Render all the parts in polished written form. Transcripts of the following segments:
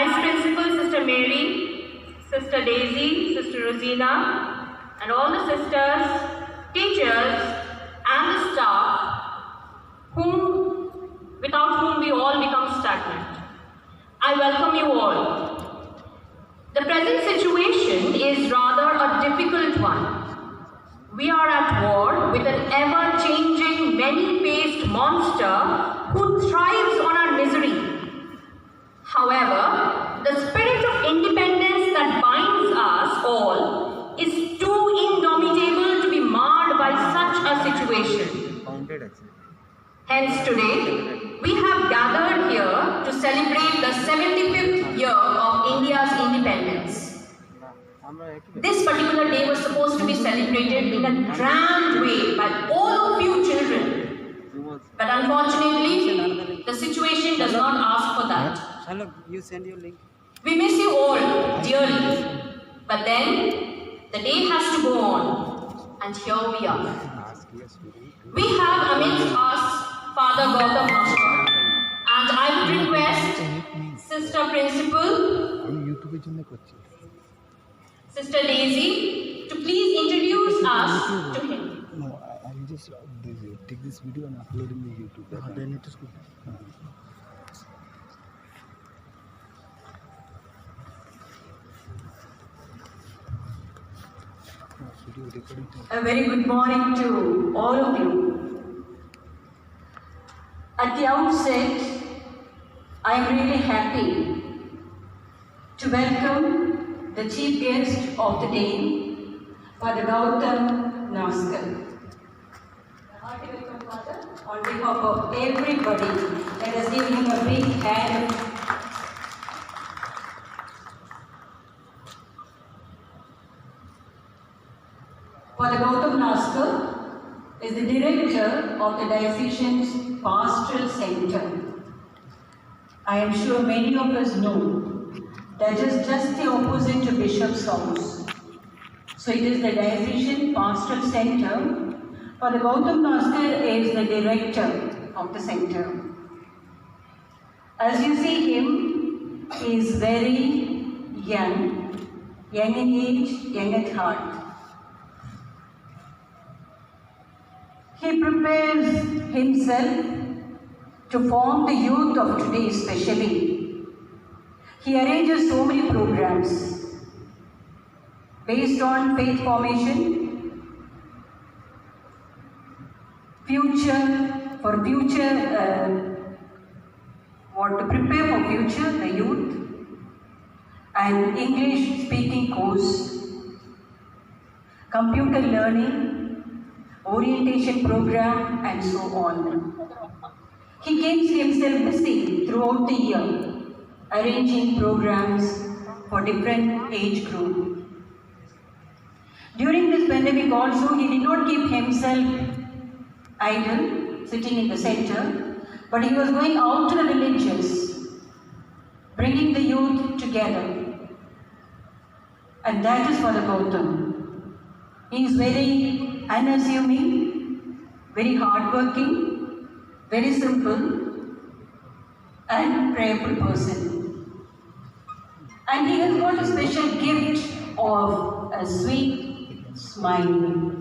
Vice Principal, Sister Mary, Sister Daisy, Sister Rosina, and all the sisters, teachers, and the staff, without whom we all become stagnant. I welcome you all. The present situation is rather a difficult one. We are at war with an ever-changing, many-faced monster who thrives on our misery. However, the spirit of independence that binds us all is too indomitable to be marred by such a situation. Hence today, we have gathered here to celebrate the 75th year of India's independence. This particular day was supposed to be celebrated in a grand way by all of you children. But unfortunately, the situation does not ask for that. Hello, you send your link. We miss you all dearly. But then, the day has to go on. And here we are. We have amidst us Father Gautam Master. And I would request Sister Principal, Sister Daisy, to please introduce us to him. No, I will just take this video and upload in the YouTube. Then it is good. A very good morning to all of you. At the outset, I am really happy to welcome the chief guest of the day, Father Gautam Naskar. Hearty welcome, Father. On behalf of everybody, let us give him a big hand. Father Gautam Naskar is the director of the Diocesan's Pastoral Center. I am sure many of us know that is just the opposite to Bishop's house. So it is the Diocesan Pastoral Center. Father Gautam Naskar is the director of the center. As you see him, he is very young in age, young at heart. He prepares himself to form the youth of today especially. He arranges so many programs based on faith formation, to prepare for future, the youth, and English speaking course, computer learning, orientation program, and so on. He keeps himself busy throughout the year, arranging programs for different age groups. During this pandemic also, he did not keep himself idle, sitting in the center, but he was going out to the villages, bringing the youth together. And that is Father Gautam. He is very unassuming, very hardworking, very simple, and prayerful person. And he has got a special gift of a sweet smile.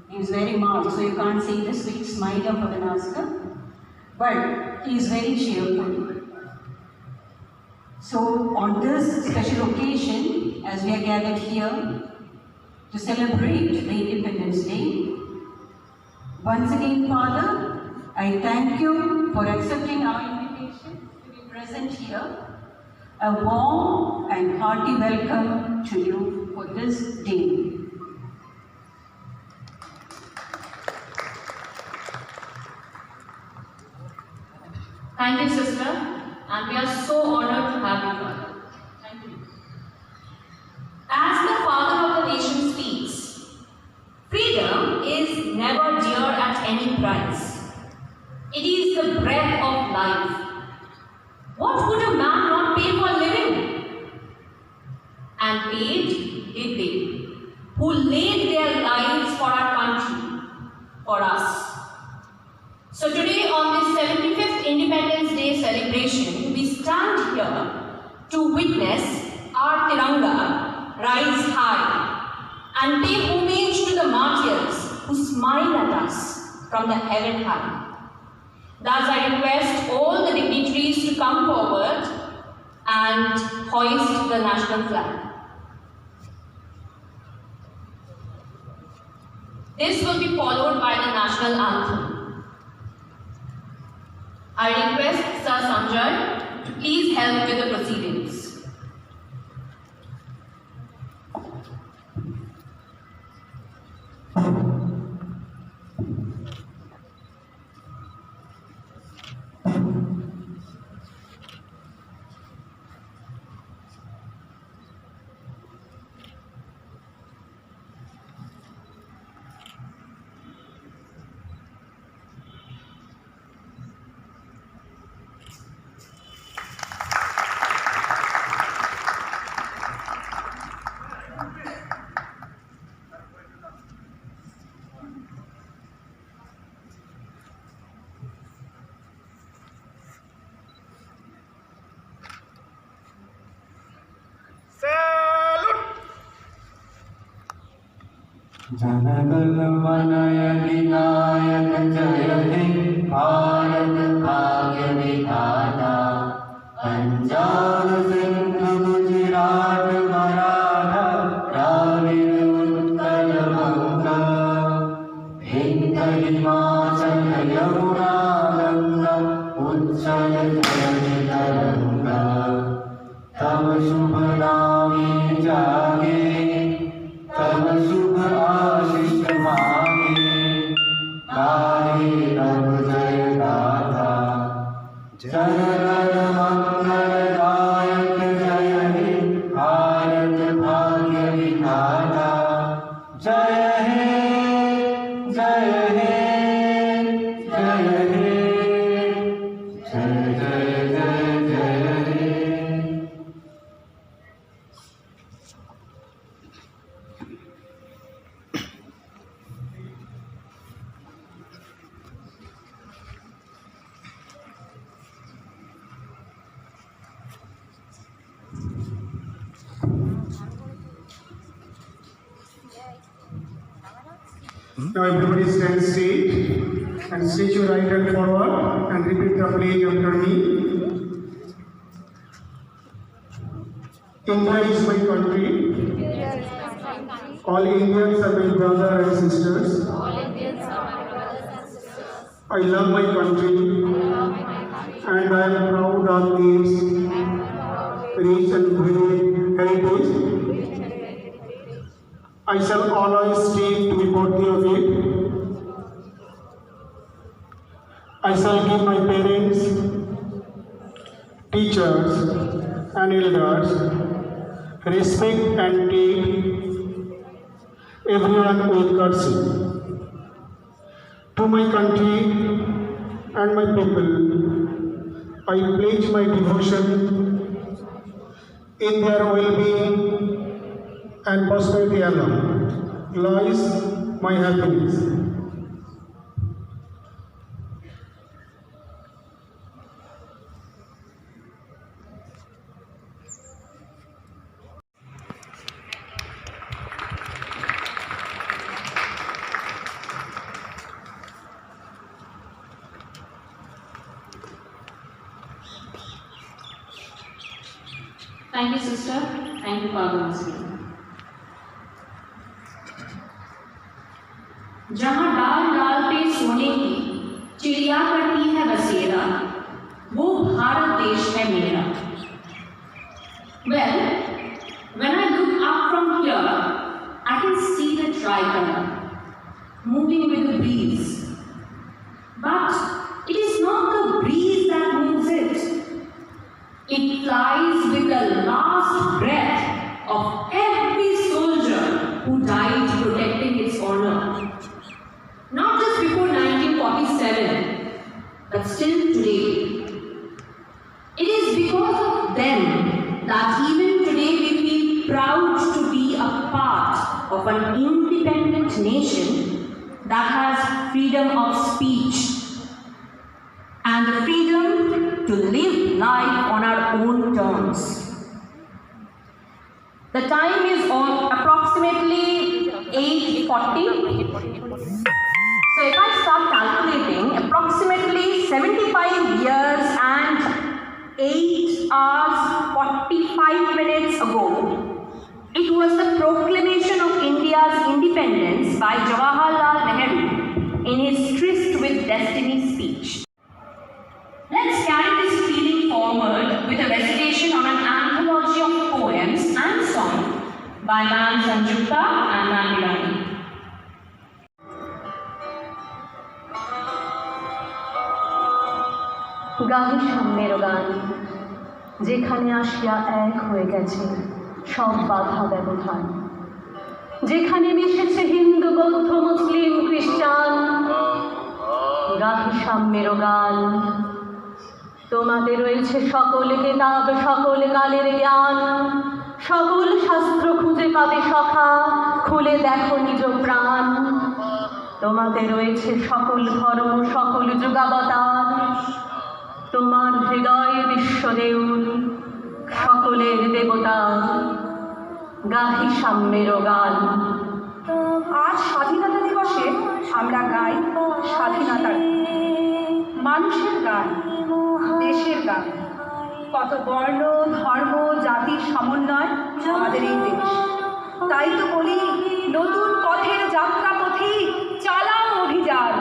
He is very mild, so you can't see the sweet smile of Father Naskar, but he is very cheerful. So on this special occasion, as we are gathered here to celebrate the Independence Day, once again, Father, I thank you for accepting our invitation to be present here. A warm and hearty welcome to you for this day. Thank you, sister, and we are so honored to have you, Father. Thank you. As the Father of the nation speaks, freedom is never dear at any price. It is the breath of life. What would a man not pay for living? And paid did they, who laid their lives for our country, for us. So today on this 75th Independence Day celebration, we stand here to witness our Tiranga rise high and pay homage to the martyrs who smile at us from the heaven high. Thus, I request all the dignitaries to come forward and hoist the national flag. This will be followed by the national anthem. I request Sir Sanjay to please help with the proceedings. जनगण मनयधिनायक जय हे भारत भाग्य विधाता पंजाब सिंध गुजरात मराठा द्राविड़ उत्कल बंगा विंध्य हिमाचल यमुना गंगा उच्चल जय तरंगा तब शुभ नामे जागे तब शुभ आशीष मांगे गाहे तब जय गाथा जनगण मंगलदायक जय हे भारत भाग्य विधाता जय हे जय हे जय हे जय जय जय जय हे। Now everybody stand straight and stretch your right hand forward and repeat the pledge after me. India is my country. All Indians are my brothers and sisters. I love my country and I am proud of its rich and great heritage. I shall always strive to be worthy of it. I shall give my parents, teachers, and elders respect and treat everyone with courtesy. To my country and my people, I pledge my devotion in their well-being and prosperity alone lies my happiness. Thank you, sister. Thank you, Padma. जहाँ डाल डाल पे सोने की चिड़िया करती है बसेरा, वो भारत देश है मेरा। Well, when I look up from here, I can see the tricolor moving with the breeze. But it is not the breeze that moves it. It flies with the last breath of every soldier who died protecting its honor. Not just before 1947, but still today. It is because of them that even today we feel proud to be a part of an independent nation that has freedom of speech and the freedom to live life on our own terms. The time is on approximately 8:40. So if I start calculating, approximately 75 years and 8 hours 45 minutes ago, it was the proclamation of India's independence by Jawaharlal Nehru in his Tryst with Destiny speech. Let's carry this feeling forward with a recitation on an anthology of poems and songs by Ma'am Sanjukta and Ma'am Irani. গাহি সাম্যের গান, যেখানে আসিয়া এক হয়ে গেছে সব বাধা ব্যবধান, যেখানে মিশেছে হিন্দু বৌদ্ধ মুসলিম খ্রিস্টান। গাহি সাম্যের গান, তোমাদের রয়েছে সকল কেতাব সকল কালের জ্ঞান, সকল শাস্ত্র খুঁজে পাবে সখা, খুলে দেখো নিজ প্রাণ। তোমাদের রয়েছে সকল ধর্ম সকল যুগাবতার, তোমার হৃদয়ে বিশ্বদেউল সকলের দেবতা। গাহি সাম্যের গান। আজ স্বাধীনতা দিবসে আমরা গাই স্বাধীনতার মানুষের গান, দেশের গান। কত বর্ণ ধর্ম জাতির সমন্বয় আমাদের এই দেশ। তাই তো বলি, নতুন পথের যাত্রা পথি চালাও অভিযান,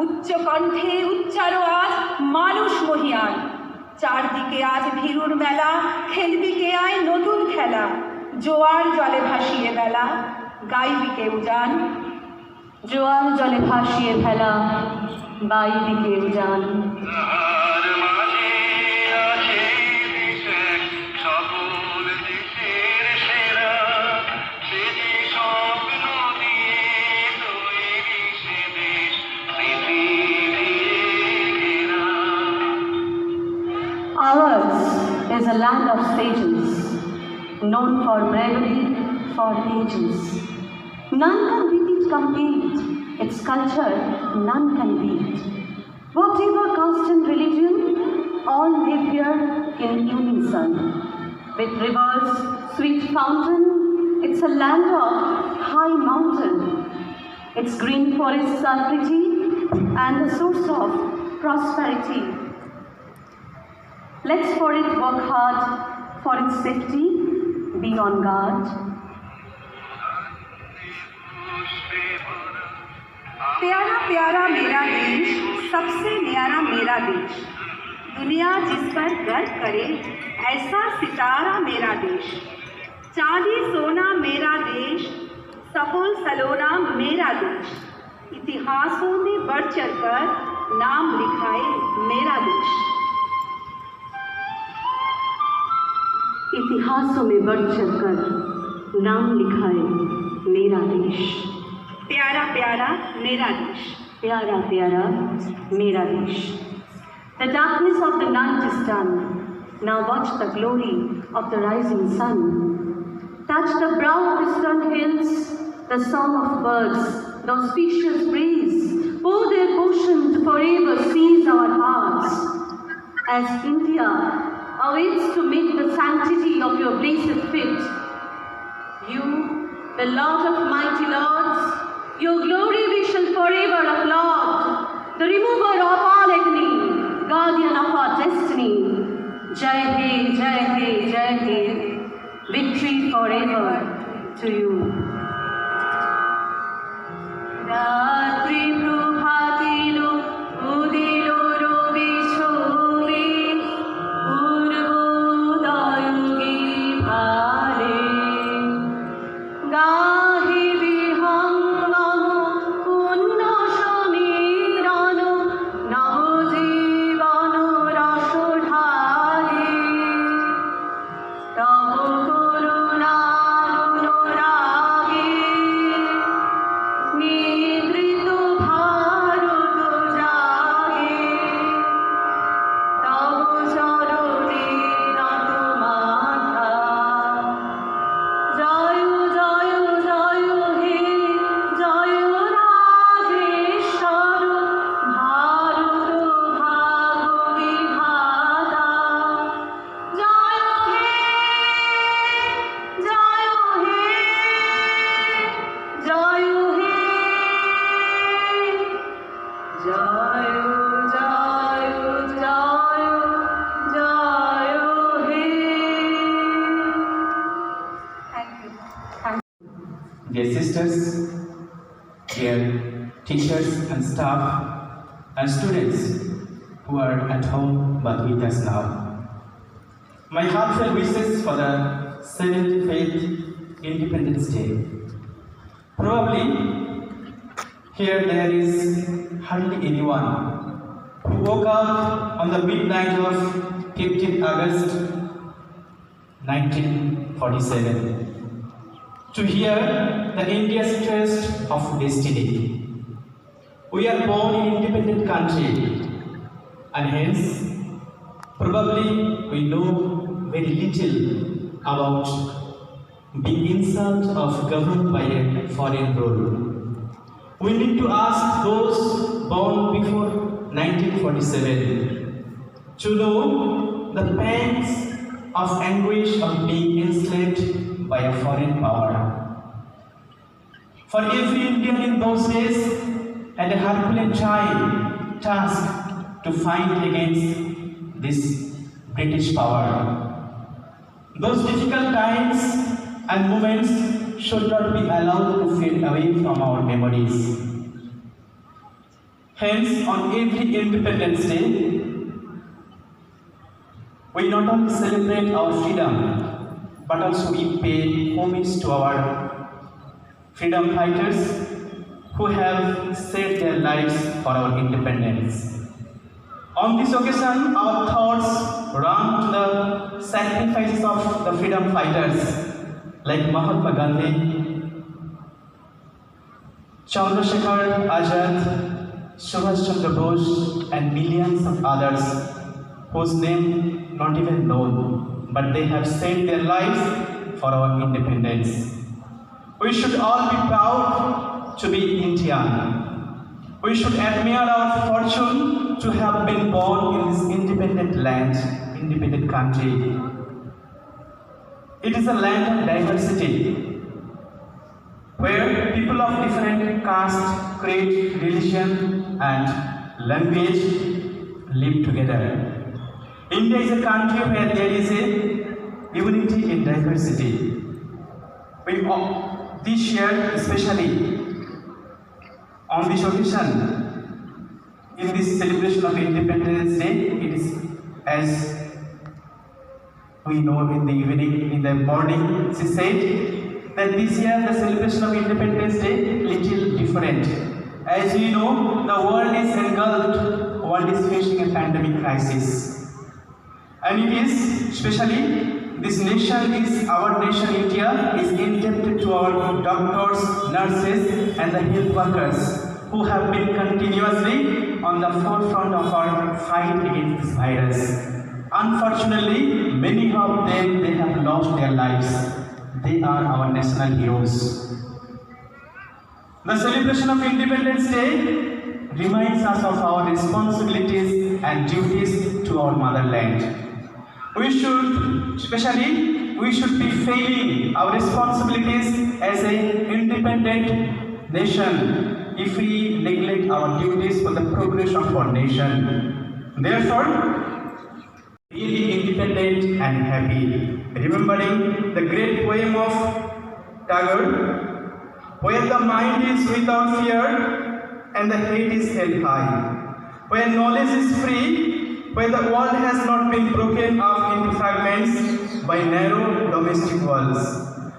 উচ্চ কণ্ঠে উচ্চারো আজ মানুষ মহিয়ান। চারদিকে আজ ভীরুর মেলা, খেলবি কে আয় নতুন খেলা, জোয়ার জলে ভাসিয়ে বেলা, গাইবি কেউ যান। জোয়ার জলে ভাসিয়ে ফেলা, বাইবি কেউ যান। Ours is a land of sages, known for bravery for ages. None can beat it complete, its culture none can beat. Whatever caste and religion, all live here in unison. With rivers, sweet fountain, it's a land of high mountain. Its green forests are pretty and the source of prosperity. Let's for it work hard, for its safety, be on guard. प्यारा प्यारा मेरा देश, सबसे न्यारा मेरा देश, दुनिया जिस पर गर्व करे ऐसा सितारा मेरा देश। चांदी सोना मेरा देश, सफल सलोना मेरा देश, इतिहासों में बढ़ चढ़कर नाम लिखाए मेरा देश। इतिहासों में बढ़ चढ़कर नाम लिखाए मेरा देश। प्यारा प्यारा मेरा देश, प्यारा प्यारा मेरा देश। The darkness of the night is done. Now watch the glory of the rising sun. Touch the brow western hills, the song of birds, the auspicious breeze. Pour their potion to forever seize our hearts. As India awaits to make the sanctity of your blessed feet, you, the Lord of mighty lords, your glory we shall forever applaud. The remover of all agony, guardian of our destiny. Jai He, Jai He, Jai He. Victory forever to you. Ratri prabhatilo udilo robi chobi purvodayugi bhare gahi vihangam punna samirano namo jivano rasodhare tabo koruna anurage nidrito Dear sisters, dear teachers and staff and students who are at home but with us now. My heartfelt wishes for the 75th Independence Day. Probably here there is hardly anyone who woke up on the midnight of 15th August 1947 to hear the India's twist of destiny. We are born in independent country and hence probably we know very little about being insult of governed by a foreign rule. We need to ask those born before 1947 to know the pangs of anguish of being enslaved by a foreign power. For every Indian in those days had a Herculean task to fight against this British power. Those difficult times and moments should not be allowed to fade away from our memories. Hence, on every Independence Day, we not only celebrate our freedom, but also we pay homage to our freedom fighters who have saved their lives for our independence. On this occasion, our thoughts run to the sacrifices of the freedom fighters like Mahatma Gandhi, Chandrasekhar Azad, Subhash Chandra Bose, and millions of others whose name not even known, but they have saved their lives for our independence. We should all be proud to be Indian. We should admire our fortune to have been born in this independent land, independent country. It is a land of diversity, where people of different caste, creed, religion, and language live together. India is a country where there is a unity in diversity. This year, especially on this occasion, in this celebration of Independence Day, it is as we know in the evening, in the morning, she said that this year the celebration of Independence Day little different. As we know, the world is engulfed, world is facing a pandemic crisis. And it is, especially, this nation is, our nation India, is indebted to our doctors, nurses, and the health workers who have been continuously on the forefront of our fight against this virus. Unfortunately, many of them, they have lost their lives. They are our national heroes. The celebration of Independence Day reminds us of our responsibilities and duties to our motherland. We should be failing our responsibilities as an independent nation if we neglect our duties for the progress of our nation. Therefore, really independent and happy, remembering the great poem of Tagore, where the mind is without fear and the head is held high, where knowledge is free, where the world has not been broken up into fragments by narrow domestic walls,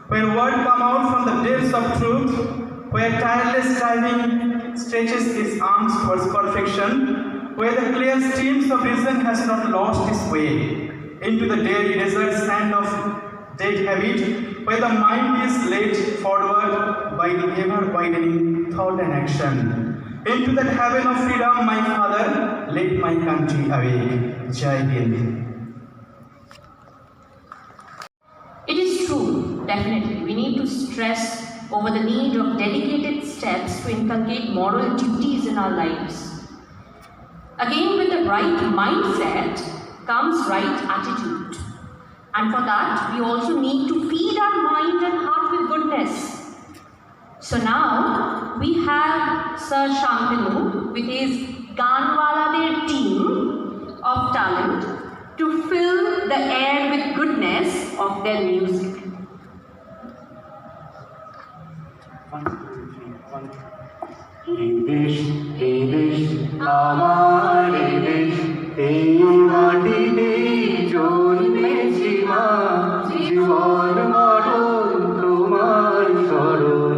where word come out from the depths of truth, where tireless striving stretches its arms towards perfection, where the clear streams of reason has not lost its way into the dreary desert sand of dead habit, where the mind is led forward by the ever-widening thought and action. Into that heaven of freedom, my father, led my country away. Jai Hind. It is true, definitely. We need to stress over the need of dedicated steps to inculcate moral duties in our lives. Again, with the right mindset comes right attitude. And for that, we also need to feed our mind and heart with goodness. So now, we have Sir Shantanu with his Ganwalader team of talent to fill the air with goodness of their music. এই দেশ আমার দেশ, এই মাটিতে জন্মেছি মা, জীবন মরণ তোমার শরণ,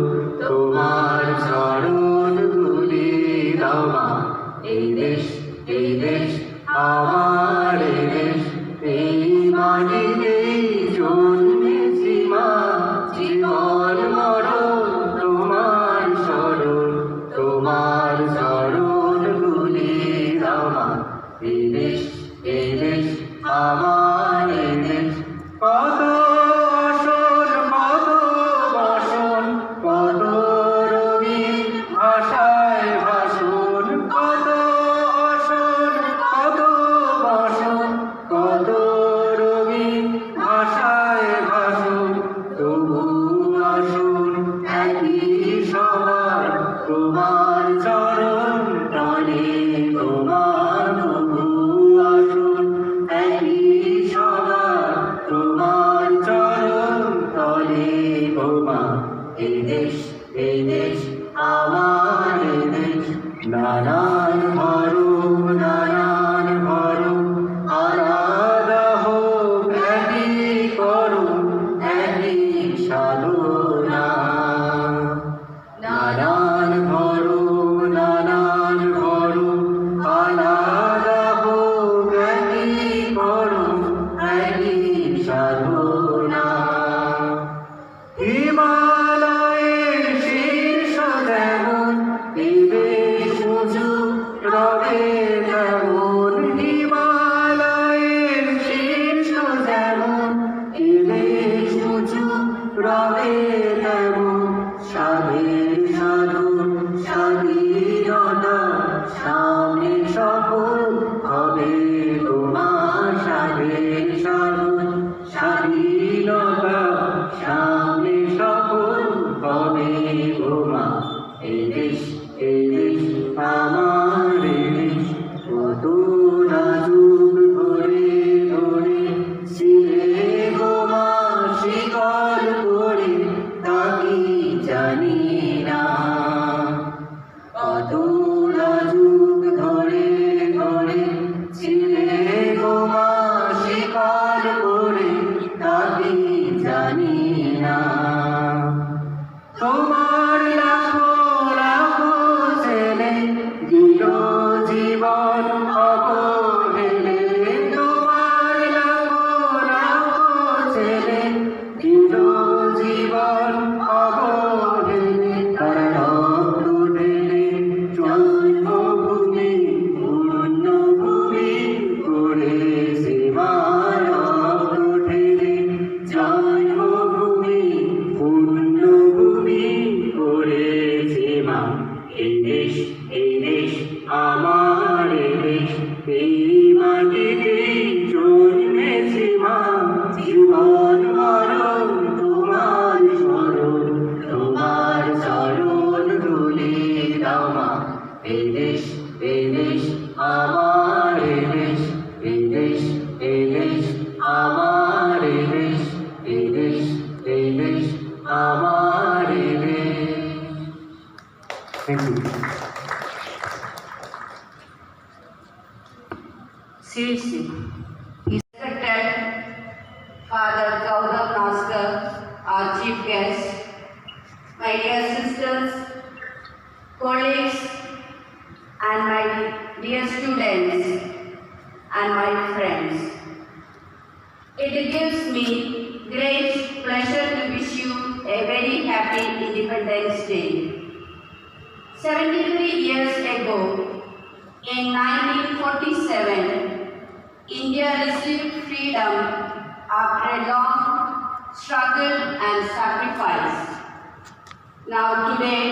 তোমার চরণ ধুলি দাও মা। এই দেশ আমার দেশ, এই মাটিতে জন্মেছি মা, জীবন মরণ তোমার শরণ, তোমার চরণ ধুলি দাও মা। এই দেশ আমার দেশ। কত আসন কত বাসন, কত রঙিন ভাষায় ভাষণ, কত আসন কত বাসন, কত রঙিন ভাষায় ভাষণ, তবু আসুন একই সবার তোমার চরণ তলে, তোমার তবু আসুন একই সবার তোমার চরণ তলে গো মা। এই দেশ আমার দেশ, নানান ধরুন নানান ধরুন, আলাদা হোক একই করুন একই সাধনা। নানান ধরুন নানান ধরুন, আলাদা হোক একই করুন একই সাধনা। হিমালয়ের শীর্ষ যেমন, এই দেশ উঁচু রবে তেমন। হিমালয়ের শীর্ষ যেমন, এই দেশ উঁচু রবে তেমন। স্বাধীন সাধন স্বাধীনতা সামনে সফল হবে তোমার। স্বাধীন সাধন স্বাধীনতা সামনে সফল হবে তোমা। এই দেশ আমার দেশ, কত যুগ ধরে ধরে ছিলে গো মা শিকল করে, তা কি জানি না। কত যুগ ধরে ধরে ছিলে গো মা শিকল করে, তা কি জানি না। তোমার লাখো লাখো ছেলে দিল জীবন অবহেলে, তোমার লাখো লাখো ছেলে দিল জীবন অবহেলে। তারা রক্ত ঢেলে জন্মভূমি পুণ্যভূমি করেছে মা। রক্ত ঢেলে জন্মভূমি পুণ্যভূমি করেছে মা। এই দেশ আমার দেশ, এই মাটিতে জন্মেছি মা, জীবন মরণ তোমার শরণ, তোমার চরণ ধুলি দাও মা। এই দেশ আমার দেশ, এই দেশ আমার দেশ, এই দেশ আমার দেশ। Thank you. Seriously, His Secretary, Father Gautam Naskar, our chief guest, my dear sisters, colleagues, and my dear students, and my friends. It gives me great pleasure to wish you a very happy Independence Day. 73 years ago, in 1947, India received freedom after a long struggle and sacrifice. Now today,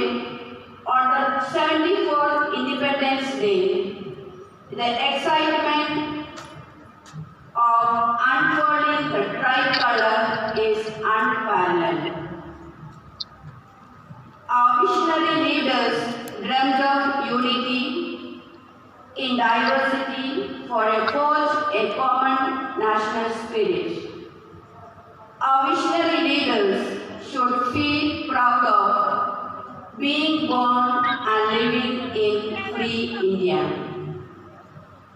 on the 74th Independence Day, the excitement of unfolding the tricolor is unparalleled. Our visionary leaders dreamt of unity, in diversity for a forge a common national spirit. Our visionary leaders should feel proud of being born and living in free India.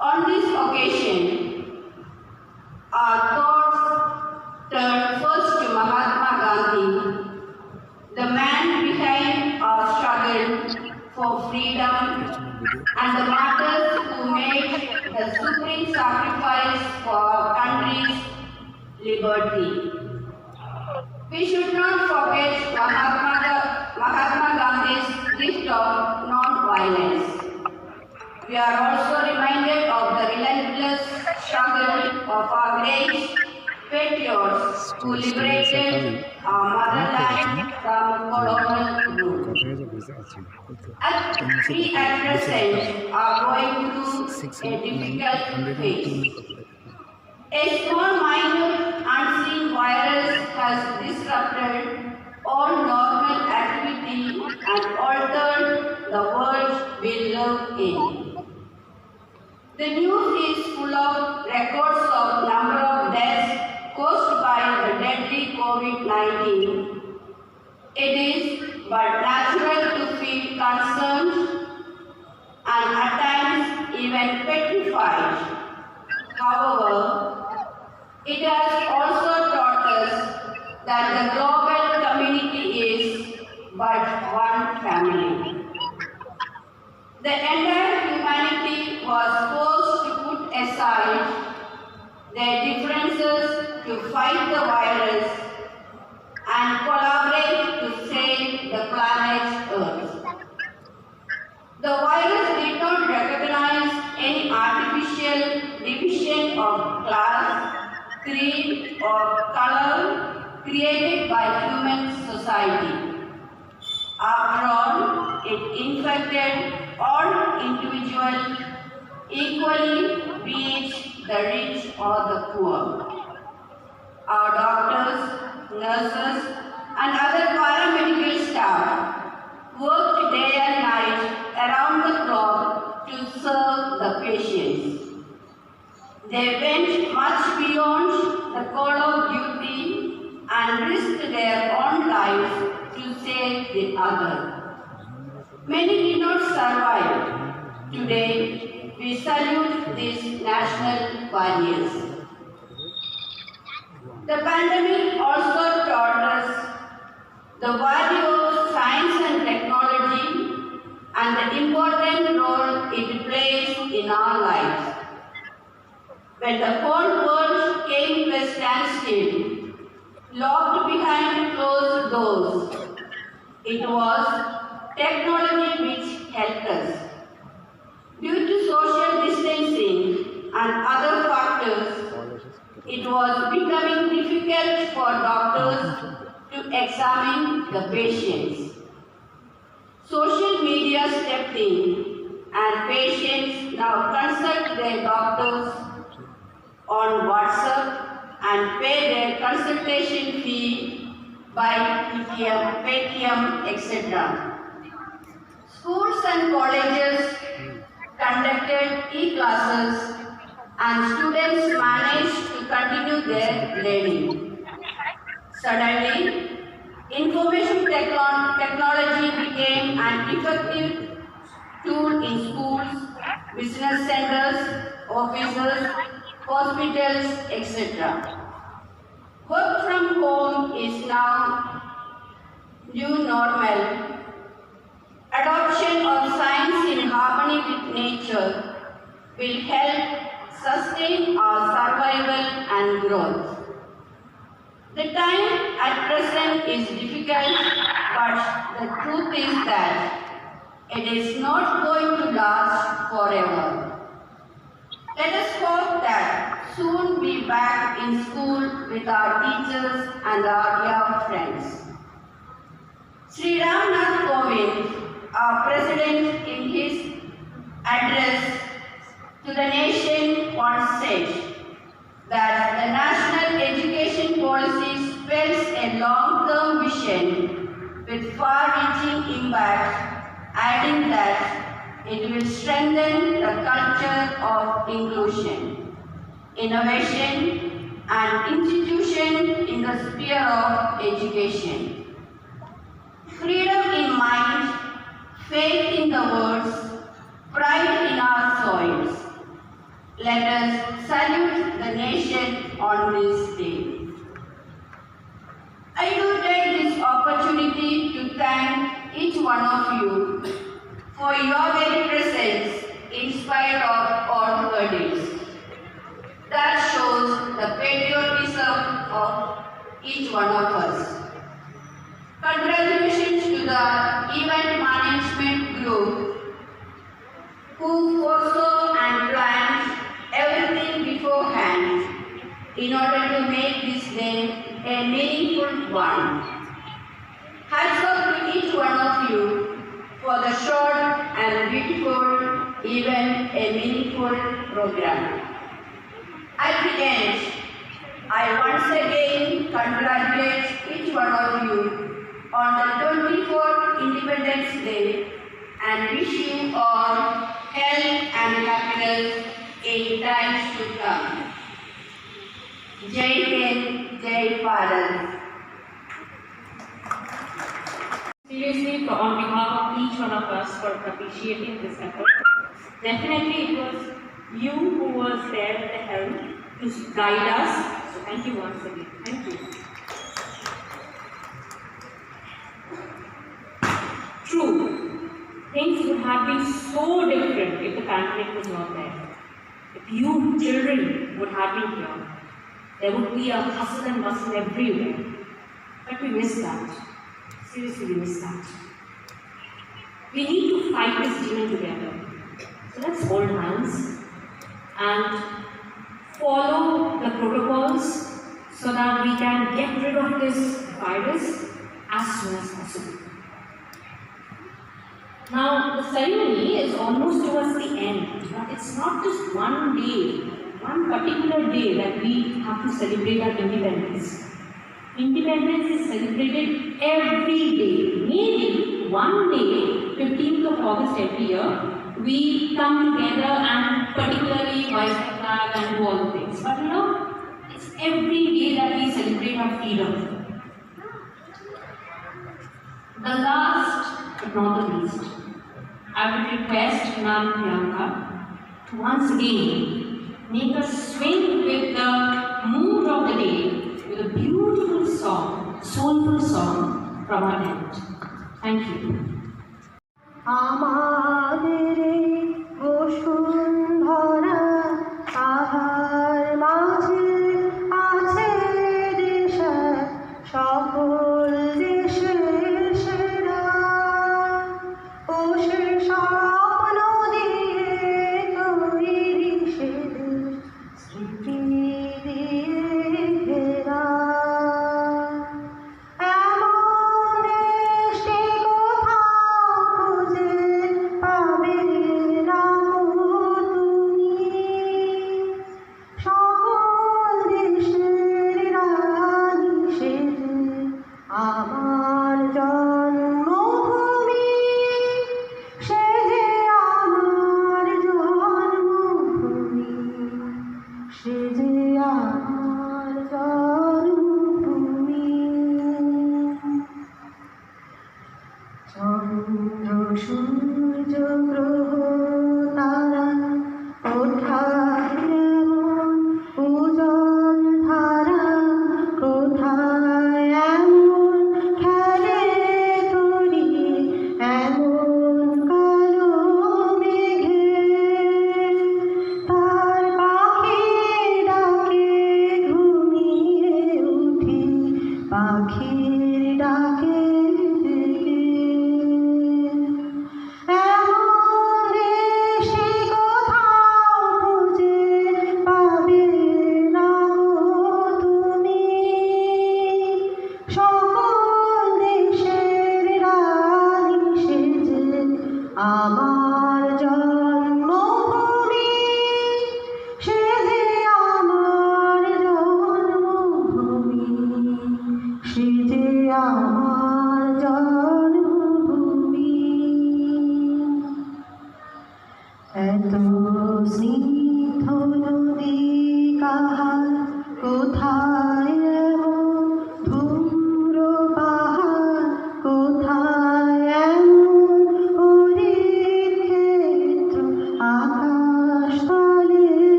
On this occasion, our thoughts turn first to Mahatma Gandhi, the man behind our struggle for freedom and the martyrs who made the supreme sacrifice for our country's liberty. We should not forget Mahatma Gandhi's gift of non-violence. We are also reminded of the relentless struggle of our great patriots who liberated our motherland from colonial rule. We at present are going through a difficult phase. A small, minute, unseen virus has disrupted all normal activity and altered the world we live in. The news is full of records of number of deaths caused by the deadly COVID-19. It is but natural to feel concerned and at times even petrified. However, it has also taught us that the global community is but one family. The entire humanity was forced to put aside their differences to fight the virus and collaborate to save the planet Earth. The virus did not recognize any artificial division of class, creed, or color created by human society. After all, it infected all individuals equally, be it the rich or the poor. Our doctors, nurses, and other paramedical staff worked day and night around the clock to serve the patients. They went much beyond the call of duty and risked their own lives to save the other. Many did not survive. Today, we salute these national warriors. The pandemic also taught us the value of science and technology and the important role it plays in our lives. When the whole world came to a standstill, locked behind closed doors, it was technology which helped us. Due to social distancing and other factors, it was becoming difficult for doctors to examine the patients. Social media stepped in and patients now consult their doctors on WhatsApp and pay their consultation fee by Paytm, etc. Schools and colleges conducted e-classes and students managed to continue their learning. Suddenly, information technology became an effective tool in schools, business centers, offices, hospitals, etc. Work from home is now new normal. Adoption of science in harmony with nature will help sustain our survival and growth. The time at present is difficult, but the truth is that it is not going to last forever. Let us hope that soon be back in school with our teachers and our young friends. Sri Ram Nath Kovind, our President, in his address to the nation once said that the national education policy spells a long-term vision with far-reaching impact, adding that It will strengthen the culture of inclusion, innovation, and institution in the sphere of education. Freedom in mind, faith in the words, pride in our soils. Let us salute the nation on this day. I do take this opportunity to thank each one of you for your very presence in spite of all hurdles. That shows the patriotism of each one of us. Congratulations to the event management group who foresaw and planned everything beforehand in order to make this day a meaningful one. Hats off to each one of you for the short and beautiful, even a meaningful program. At the end, I once again congratulate each one of you on the 24th Independence Day and wish you all health and happiness in times to come. Jai Hind, Jai Bharat. Seriously, on behalf of each one of us for appreciating this effort. Definitely it was you who was there at the helm to guide us. So thank you once again. Thank you. True, things would have been so different if the pandemic was not there. If you children would have been here, there would be a hustle and bustle everywhere. But we missed that. Seriously, we missed that. We need to fight this demon together. So let's hold hands and follow the protocols so that we can get rid of this virus as soon as possible. Now, the ceremony is almost towards the end, but it's not just one day, one particular day that we have to celebrate our independence. Independence is celebrated every day. Maybe one day, 15th of August every year, we come together and particularly hoist the flag and do all the things. But you know, it's every day that we celebrate our freedom. The last but not the least, I would request Madam Priyanka to once again make us swing with the mood of the day with a beautiful song, soulful song from our end. Thank you.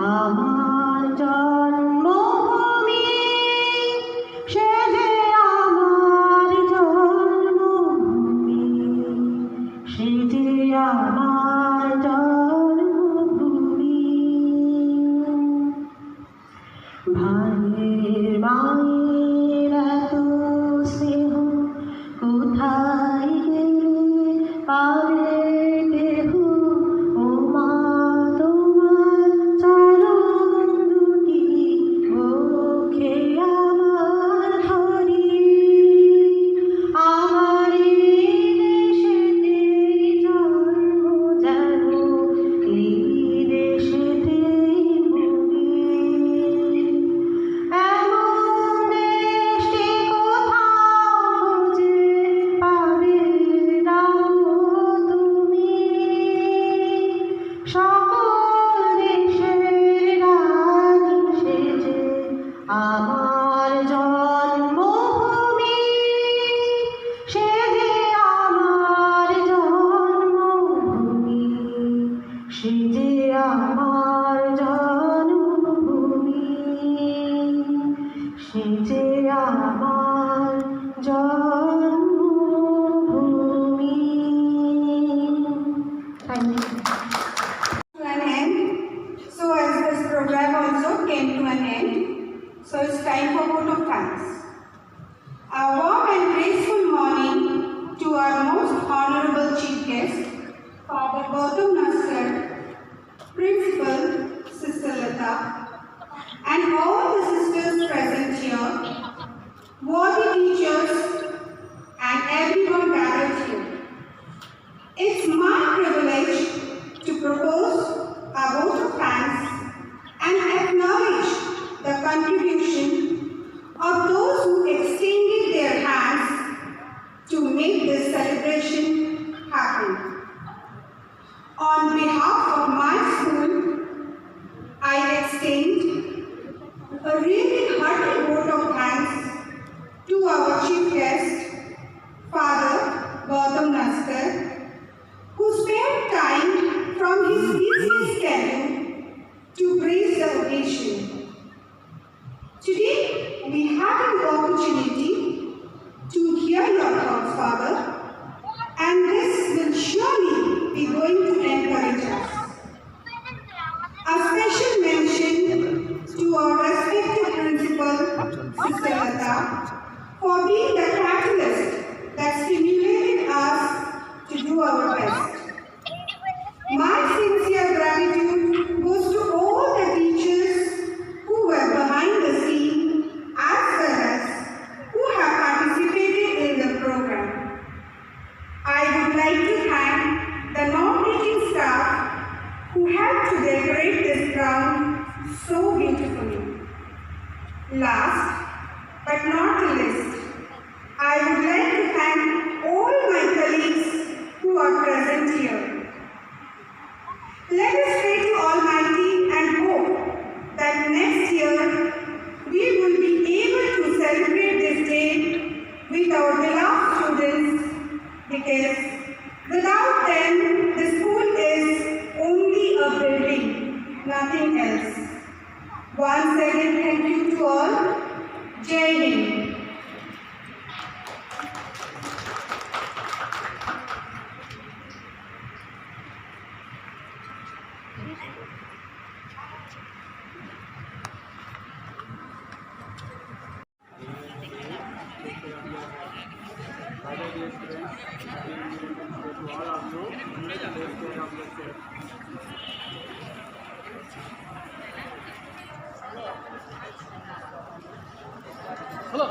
আমার জন্মভূমি, সে যে আমার জন্মভূমি, সে যে আমার জন্মভূমি। ভাইয়ের মায়ের এত স্নেহ কোথায় গেলে পাবে কেহ? ও মা, তোমার চরণ দুটি মুখে আমার ধরি। আমার এই দেশেতে জন্ম যেন এই দেশেতেই মরি। এমন দেশটি কোথাও খুঁজে পাবে না তুমি। সকল দেশের রানী সে যে আমার জন্মভূমি, সে যে আমার জন্মভূমি, সে যে আমার জন্মভূমি, সে যে আমার জন্মভূমি। Thank you. To an end. So as this program also came to an end, so it's time for vote of thanks. A warm and graceful morning to our most honorable chief guest, Father Gautam Naskar, Principal Sister Lata, and all the sisters present here, worthy teachers, and everyone gathered here. It's my privilege to propose a vote of thanks and acknowledge the contribution of those who extended their hands to make this celebration happen. On behalf of my school, I extend a really hearty vote of thanks to our chief guest, Father Gautam Naskar, who spent time from his busy schedule to grace the occasion. Today, we have an opportunity to hear your thoughts, Father, and this will surely be going to encourage us. A special mention to our respected principal, Sister Lata, for being the catalyst that stimulated us to do our best. My sincere gratitude goes to all the teachers who were behind the scene as well as who have participated in the program. I would like to thank the non-teaching staff who helped to decorate this ground so beautifully. Last but not the least, I would like to thank all my colleagues who are present here. Let us pray to Almighty and hope that next year we will be able to celebrate this day with our beloved students, because without them the school is only a building, nothing else. Once again, thank you to all. Jai Hind. Hello.